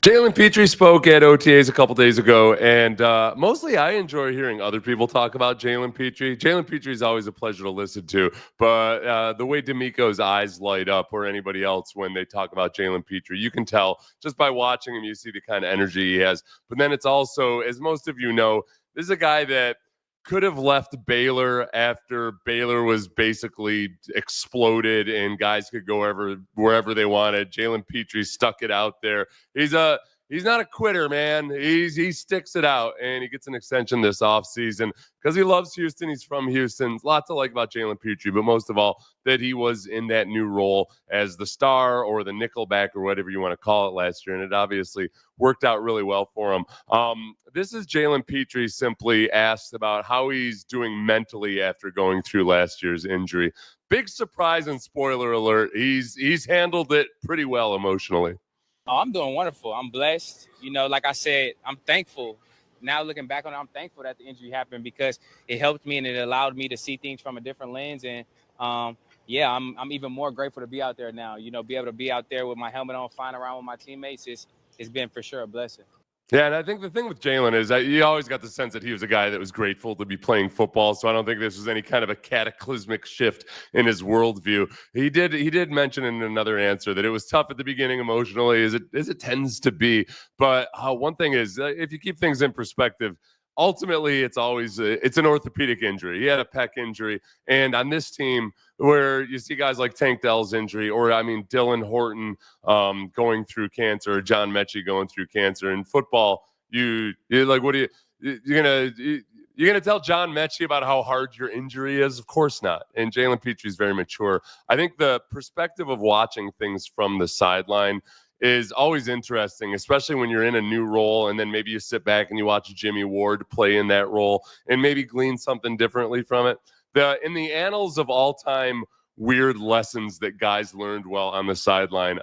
Jalen Pitre spoke at OTAs a couple days ago, and mostly I enjoy hearing other people talk about Jalen Pitre. Jalen Pitre is always a pleasure to listen to, but the way D'Amico's eyes light up or anybody else when they talk about Jalen Pitre, you can tell just by watching him, you see the kind of energy he has. But then it's also, as most of you know, this is a guy that could have left Baylor after Baylor was basically exploded and guys could go wherever they wanted. Jalen Pitre stuck it out there. He's not a quitter, man. He sticks it out, and he gets an extension this offseason because he loves Houston. He's from Houston. Lots to like about Jalen Pitre, but most of all, that he was in that new role as the star or the nickelback or whatever you want to call it last year, and it obviously worked out really well for him. This is Jalen Pitre simply asked about how he's doing mentally after going through last year's injury. Big surprise and spoiler alert, he's handled it pretty well emotionally. Oh, I'm doing wonderful. I'm blessed. Like I said, I'm thankful. Now looking back on it, I'm thankful that the injury happened because it helped me and it allowed me to see things from a different lens. And I'm even more grateful to be out there now. Be able to be out there with my helmet on, flying around with my teammates. It's been for sure a blessing. Yeah, and I think the thing with Jalen is you always got the sense that he was a guy that was grateful to be playing football. So I don't think this was any kind of a cataclysmic shift in his worldview. He did mention in another answer that it was tough at the beginning emotionally, as it tends to be. But one thing is, if you keep things in perspective, ultimately it's always it's an orthopedic injury. He had a pec injury, and on this team where you see guys like Tank Dell's injury, or Dylan Horton going through cancer, or John Mechie going through cancer. In football, you're like, what are you're gonna tell John Mechie about how hard your injury is? Of course not. And Jalen Pitre is very mature. I think the perspective of watching things from the sideline is always interesting, especially when you're in a new role and then maybe you sit back and you watch Jimmy Ward play in that role and maybe glean something differently from it. In the annals of all-time weird lessons that guys learned while on the sideline,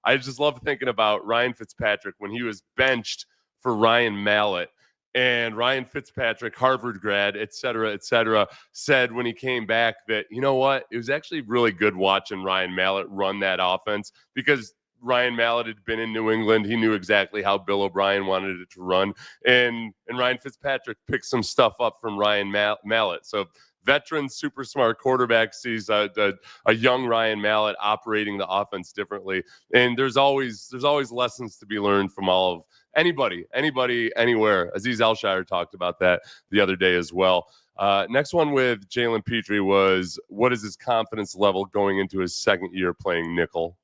I just love thinking about Ryan Fitzpatrick when he was benched for Ryan Mallett. And Ryan Fitzpatrick, Harvard grad, et cetera, said when he came back that, you know what, it was actually really good watching Ryan Mallett run that offense because Ryan Mallett had been in New England. He knew exactly how Bill O'Brien wanted it to run. And Ryan Fitzpatrick picked some stuff up from Ryan Mallett. So veteran, super smart quarterback sees a young Ryan Mallett operating the offense differently. And there's always lessons to be learned from all of anybody, anywhere. Aziz Alshire talked about that the other day as well. Next one with Jalen Pitre was, what is his confidence level going into his second year playing nickel?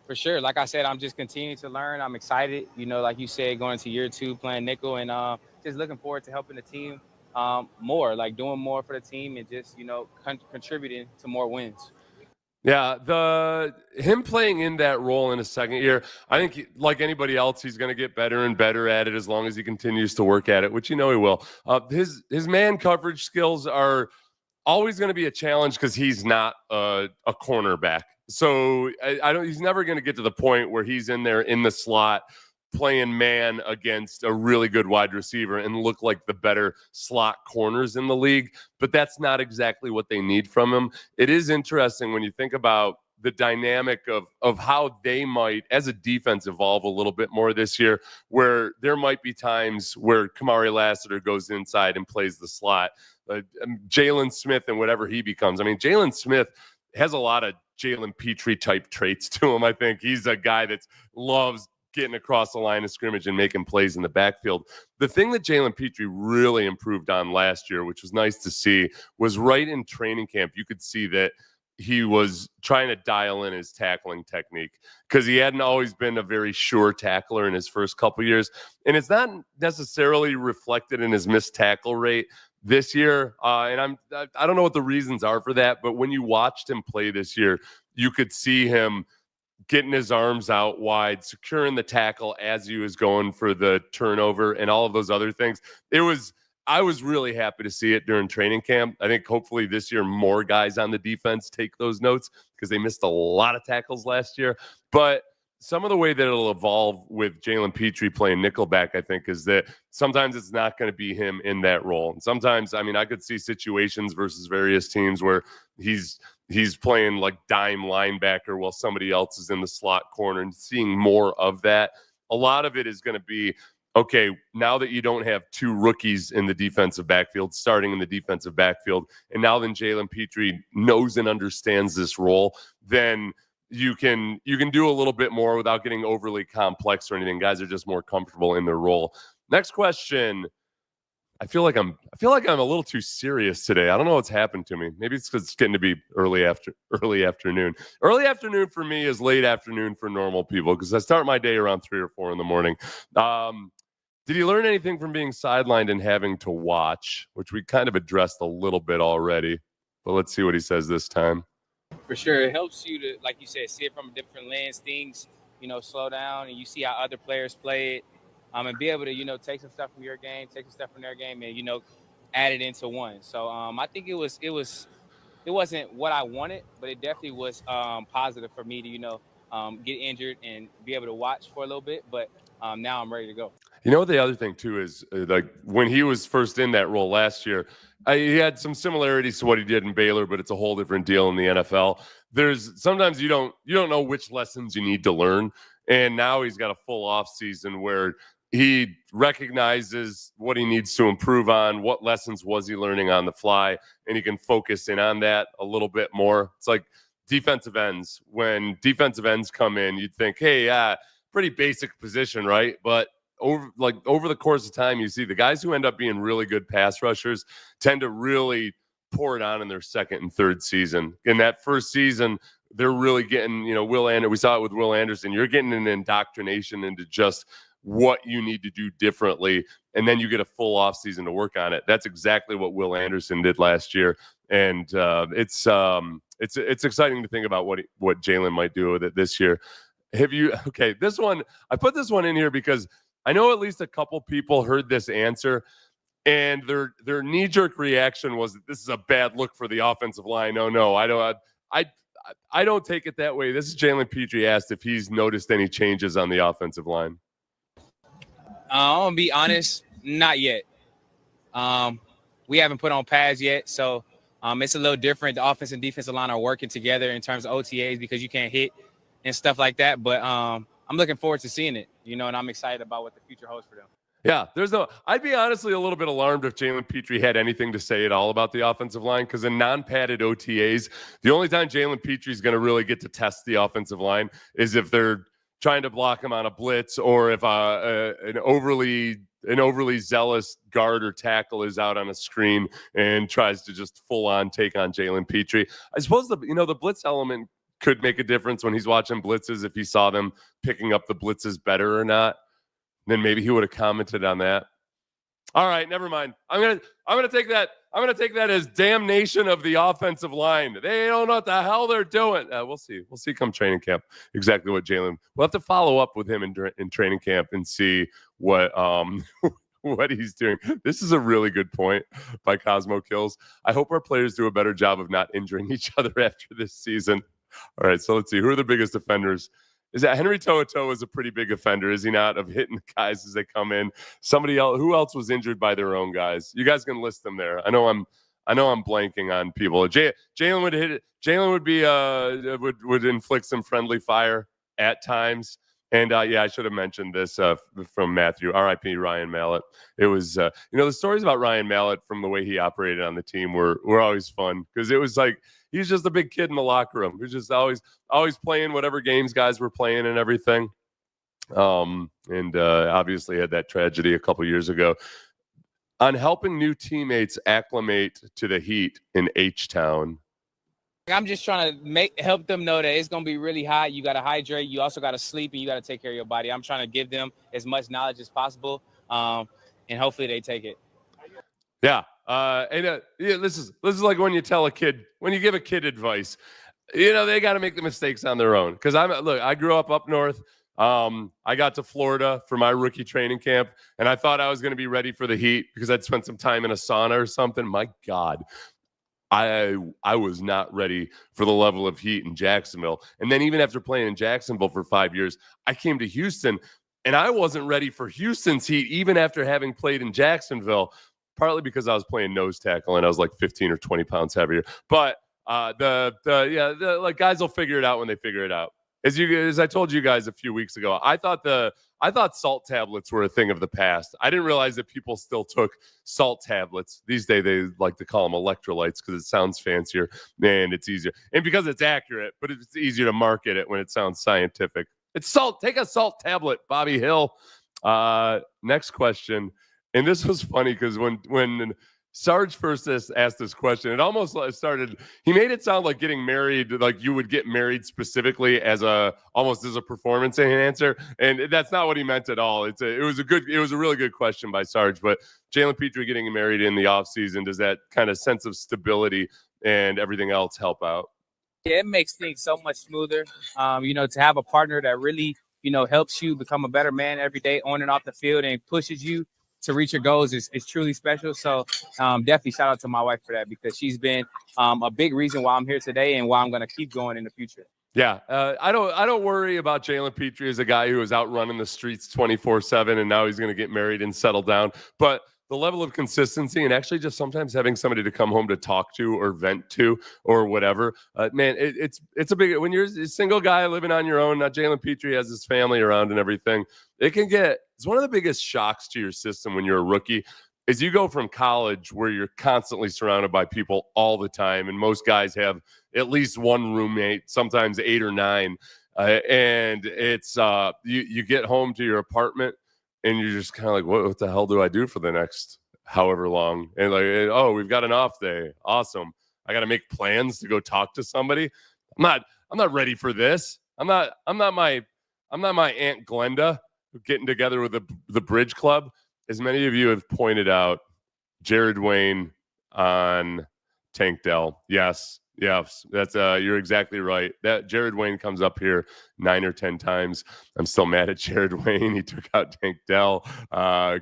For sure. Like I said, I'm just continuing to learn. I'm excited, like you said, going to year 2 playing nickel, and just looking forward to helping the team more, like doing more for the team and just, contributing to more wins. Yeah, him playing in that role in his second year, I think like anybody else, he's going to get better and better at it as long as he continues to work at it, which he will. His man coverage skills are always going to be a challenge because he's not a cornerback. So he's never going to get to the point where he's in there in the slot playing man against a really good wide receiver and look like the better slot corners in the league. But that's not exactly what they need from him. It is interesting when you think about the dynamic of how they might, as a defense, evolve a little bit more this year, where there might be times where Kamari Lassiter goes inside and plays the slot. Jalen Smith and whatever he becomes. Jalen Smith has a lot of Jalen Pitre type traits to him. I think he's a guy that loves getting across the line of scrimmage and making plays in the backfield. The thing that Jalen Pitre really improved on last year, which was nice to see, was right in training camp. You could see that he was trying to dial in his tackling technique because he hadn't always been a very sure tackler in his first couple years. And it's not necessarily reflected in his missed tackle rate this year. And I don't know what the reasons are for that, but when you watched him play this year, you could see him getting his arms out wide, securing the tackle as he was going for the turnover and all of those other things. I was really happy to see it during training camp. I think hopefully this year more guys on the defense take those notes because they missed a lot of tackles last year. But some of the way that it'll evolve with Jalen Pitre playing nickelback, I think, is that sometimes it's not going to be him in that role. And sometimes, I could see situations versus various teams where he's playing like dime linebacker while somebody else is in the slot corner and seeing more of that. a lot of it is going to be, okay, now that you don't have two rookies in the defensive backfield, starting in the defensive backfield, and now then Jalen Pitre knows and understands this role, then you can do a little bit more without getting overly complex or anything. Guys are just more comfortable in their role. Next question. I feel like I'm a little too serious today. I don't know what's happened to me. Maybe it's because it's getting to be early afternoon. Early afternoon for me is late afternoon for normal people because I start my day around 3 or 4 in the morning. Did you learn anything from being sidelined and having to watch, which we kind of addressed a little bit already, but let's see what he says this time. For sure. It helps you to, like you said, see it from a different lens. Things, slow down and you see how other players play it. And be able to, take some stuff from your game, take some stuff from their game, and add it into one. So I think it wasn't what I wanted, but it definitely was positive for me to get injured and be able to watch for a little bit. But now I'm ready to go. The other thing too is like when he was first in that role last year, he had some similarities to what he did in Baylor, but it's a whole different deal in the NFL. There's sometimes you don't know which lessons you need to learn, and now he's got a full off season where he recognizes what he needs to improve on, what lessons was he learning on the fly, and he can focus in on that a little bit more. It's like defensive ends. When defensive ends come in, you'd think, hey, pretty basic position, right? But over the course of time, you see the guys who end up being really good pass rushers tend to really pour it on in their second and third season. In that first season, they're really getting, Will Anderson. We saw it with Will Anderson. You're getting an indoctrination into just what you need to do differently, and then you get a full off season to work on it. That's exactly what Will Anderson did last year, and it's exciting to think about what Jaylen might do with it this year. This one, I put this one in here because I know at least a couple people heard this answer, and their knee-jerk reaction was that this is a bad look for the offensive line. No, I don't take it that way. This is Jalen Pitre asked if he's noticed any changes on the offensive line. I'm going to be honest, not yet. We haven't put on pads yet, so it's a little different. The offense and defensive line are working together in terms of OTAs because you can't hit and stuff like that. But I'm looking forward to seeing it, and I'm excited about what the future holds for them. Yeah, I'd be honestly a little bit alarmed if Jalen Pitre had anything to say at all about the offensive line, because in non-padded OTAs, the only time Jalen Pitre is going to really get to test the offensive line is if they're trying to block him on a blitz, or if an overly zealous guard or tackle is out on a screen and tries to just full on take on Jalen Pitre. I suppose the blitz element could make a difference when he's watching blitzes, if he saw them picking up the blitzes better or not. Then maybe he would have commented on that. All right, never mind. I'm gonna take that. I'm gonna take that as damnation of the offensive line. They don't know what the hell they're doing. We'll see. We'll see come training camp exactly what Jalen. We'll have to follow up with him in training camp and see what what he's doing. This is a really good point by Cosmo Kills. I hope our players do a better job of not injuring each other after this season. All right, so let's see. Who are the biggest offenders? Is that Henry To'oTo'o is a pretty big offender, is he not, of hitting guys as they come in? Somebody else, who else was injured by their own guys? You guys can list them there. I know I'm blanking on people. Jaylen would hit it. Jaylen would be would inflict some friendly fire at times. And I should have mentioned this from Matthew. R.I.P. Ryan Mallett. It was the stories about Ryan Mallett from the way he operated on the team were always fun, because it was like he's just a big kid in the locker room. He was just always playing whatever games guys were playing and everything. And obviously had that tragedy a couple years ago. On helping new teammates acclimate to the heat in H-Town. I'm just trying to help them know that it's going to be really hot. You got to hydrate. You also got to sleep, and you got to take care of your body. I'm trying to give them as much knowledge as possible, and hopefully they take it. Yeah. This is like when you give a kid advice, they got to make the mistakes on their own. Because I grew up north. I got to Florida for my rookie training camp, and I thought I was going to be ready for the heat because I'd spent some time in a sauna or something. My God. I was not ready for the level of heat in Jacksonville. And then even after playing in Jacksonville for 5 years, I came to Houston, and I wasn't ready for Houston's heat even after having played in Jacksonville, partly because I was playing nose tackle and I was like 15 or 20 pounds heavier. But guys will figure it out when they figure it out. as I told you guys a few weeks ago, I thought salt tablets were a thing of the past. I didn't realize that people still took salt tablets. These days they like to call them electrolytes because it sounds fancier and it's easier. And because it's accurate, but it's easier to market it when it sounds scientific. It's salt. Take a salt tablet, Bobby Hill. Next question. And this was funny because when Sarge first asked this question, it almost started, he made it sound like getting married, like you would get married specifically almost as a performance enhancer. And that's not what he meant at all. It was a really good question by Sarge, but Jalen Pitre getting married in the offseason, does that kind of sense of stability and everything else help out? Yeah, it makes things so much smoother. To have a partner that really, helps you become a better man every day on and off the field and pushes you to reach your goals is truly special. So definitely shout out to my wife for that, because she's been a big reason why I'm here today and why I'm going to keep going in the future. Yeah, I don't worry about Jalen Pitre as a guy who was out running the streets 24/7, and now he's going to get married and settle down. But the level of consistency and actually just sometimes having somebody to come home to talk to or vent to or whatever, man, it's a big, when you're a single guy living on your own, not Jalen Pitre has his family around and everything, it's one of the biggest shocks to your system when you're a rookie is you go from college where you're constantly surrounded by people all the time. And most guys have at least one roommate, sometimes 8 or 9. And it's you get home to your apartment and you're just kind of like, what the hell do I do for the next however long? And like, oh, we've got an off day. Awesome. I got to make plans to go talk to somebody. I'm not ready for this. I'm not my Aunt Glenda getting together with the Bridge Club. As many of you have pointed out, Jared Wayne on Tank Dell. Yes, that's you're exactly right. That Jared Wayne comes up here 9 or 10 times. I'm still mad at Jared Wayne. He took out Tank Dell,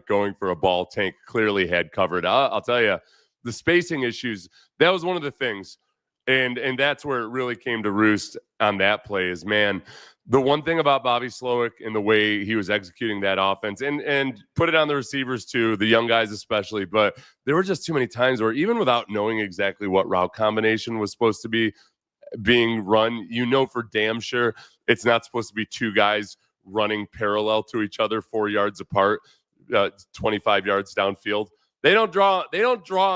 going for a ball. Tank clearly had covered. I'll tell you, the spacing issues. That was one of the things, and that's where it really came to roost on that play. Is, man, the one thing about Bobby Slowick and the way he was executing that offense, and put it on the receivers too, the young guys especially, but there were just too many times where even without knowing exactly what route combination was supposed to be being run, for damn sure it's not supposed to be two guys running parallel to each other 4 yards apart, 25 yards downfield. They don't draw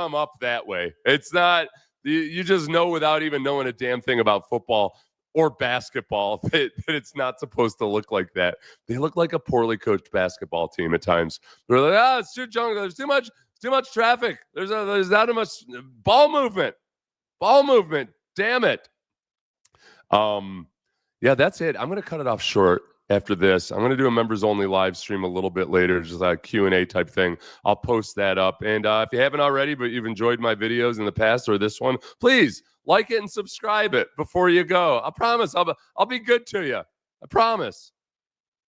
them up that way. It's not, you just know without even knowing a damn thing about football or basketball that it's not supposed to look like that. They look like a poorly coached basketball team at times. They're like, it's too jungle. There's too much traffic. There's not much ball movement. Damn it. Yeah, that's it. I'm going to cut it off short after this. I'm going to do a members only live stream a little bit later, just like a Q&A type thing. I'll post that up. And if you haven't already, but you've enjoyed my videos in the past or this one, please like it and subscribe it before you go. I promise I'll be good to you. I promise.